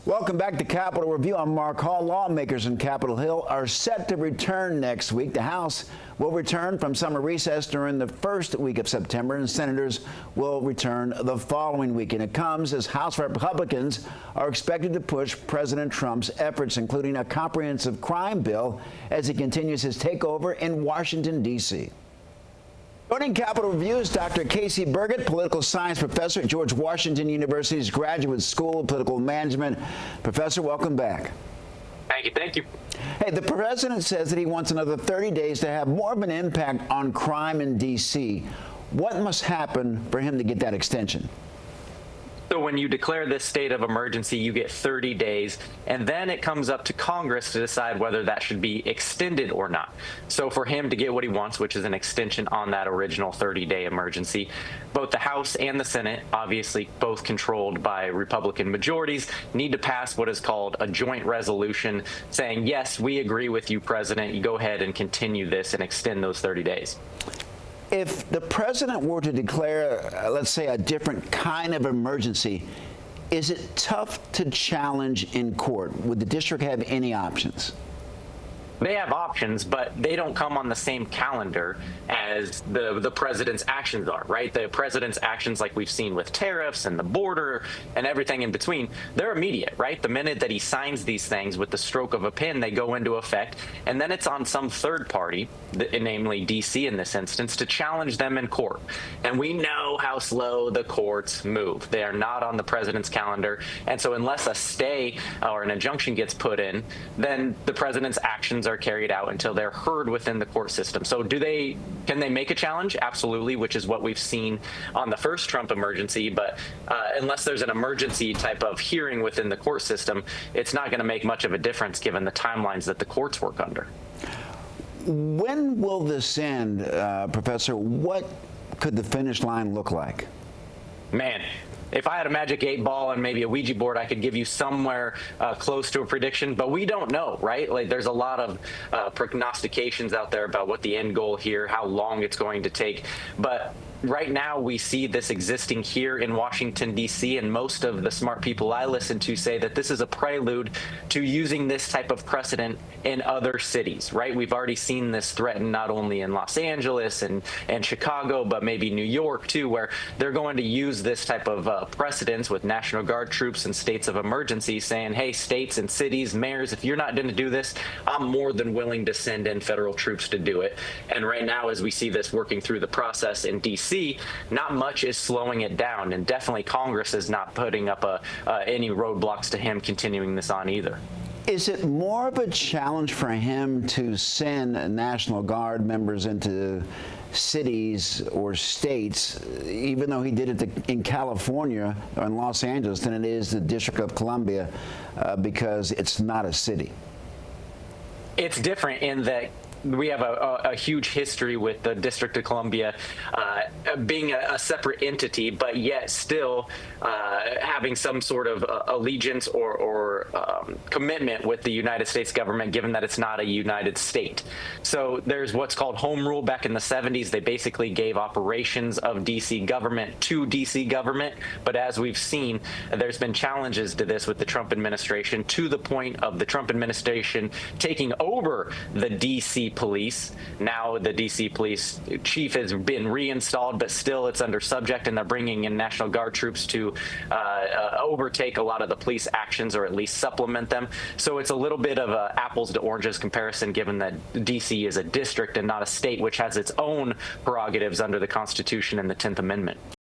Welcome back to Capitol Review. I'm Mark Hall. Lawmakers in Capitol Hill are set to return next week. The House will return from summer recess during the first week of September, and senators will return the following week. And it comes as House Republicans are expected to push President Trump's efforts, including a comprehensive crime bill, as he continues his takeover in Washington, D.C. Joining Capitol Review is Dr. Casey Burgat, political science professor at George Washington University's Graduate School of Political Management. Professor, welcome back. Thank you. Hey, the president says that he wants another 30 days to have more of an impact on crime in D.C. What must happen for him to get that extension? So when you declare this state of emergency, you get 30 days, and then it comes up to Congress to decide whether that should be extended or not. So for him to get what he wants, which is an extension on that original 30-day emergency, both the House and the Senate, obviously both controlled by Republican majorities, need to pass what is called a joint resolution saying, yes, we agree with you, President. You go ahead and continue this and extend those 30 days. If the president were to declare, let's say, a different kind of emergency, is it tough to challenge in court? Would the district have any options? They have options, but they don't come on the same calendar as the president's actions are, right? The president's actions, like we've seen with tariffs and the border and everything in between, they're immediate, right? The minute that he signs these things with the stroke of a pen, they go into effect, and then it's on some third party, namely D.C. in this instance, to challenge them in court. And we know how slow the courts move. They are not on the president's calendar, and so unless a stay or an injunction gets put in, then the president's actions are carried out until they're heard within the court system. So can they make a challenge? Absolutely, which is what we've seen on the first Trump emergency. But unless there's an emergency type of hearing within the court system, it's not going to make much of a difference given the timelines that the courts work under. When will this end, Professor? What could the finish line look like? Man, if I had a magic 8-ball and maybe a Ouija board, I could give you somewhere close to a prediction, but we don't know, right? Like, there's a lot of prognostications out there about what the end goal here, how long it's going to take. But right now, we see this existing here in Washington, D.C., and most of the smart people I listen to say that this is a prelude to using this type of precedent in other cities, right? We've already seen this threatened not only in Los Angeles and Chicago, but maybe New York, too, where they're going to use this type of precedence with National Guard troops and states of emergency saying, hey, states and cities, mayors, if you're not going to do this, I'm more than willing to send in federal troops to do it. And right now, as we see this working through the process in D.C., not much is slowing it down, and definitely Congress is not putting up any roadblocks to him continuing this on either. Is it more of a challenge for him to send National Guard members into cities or states, even though he did it in California or in Los Angeles, than it is the District of Columbia because it's not a city? It's different in that we have a huge history with the District of Columbia being a separate entity, but yet still having some sort of allegiance or commitment with the United States government, given that it's not a united state. So there's what's called home rule. Back in the 70s, they basically gave operations of D.C. government to D.C. government. But as we've seen, there's been challenges to this with the Trump administration, to the point of the Trump administration taking over the D.C. police. Now the D.C. police chief has been reinstalled, but still it's under subject, and they're bringing in National Guard troops to overtake a lot of the police actions, or at least supplement them. So it's a little bit of a apples to oranges comparison, given that D.C. is a district and not a state, which has its own prerogatives under the Constitution and the 10th Amendment.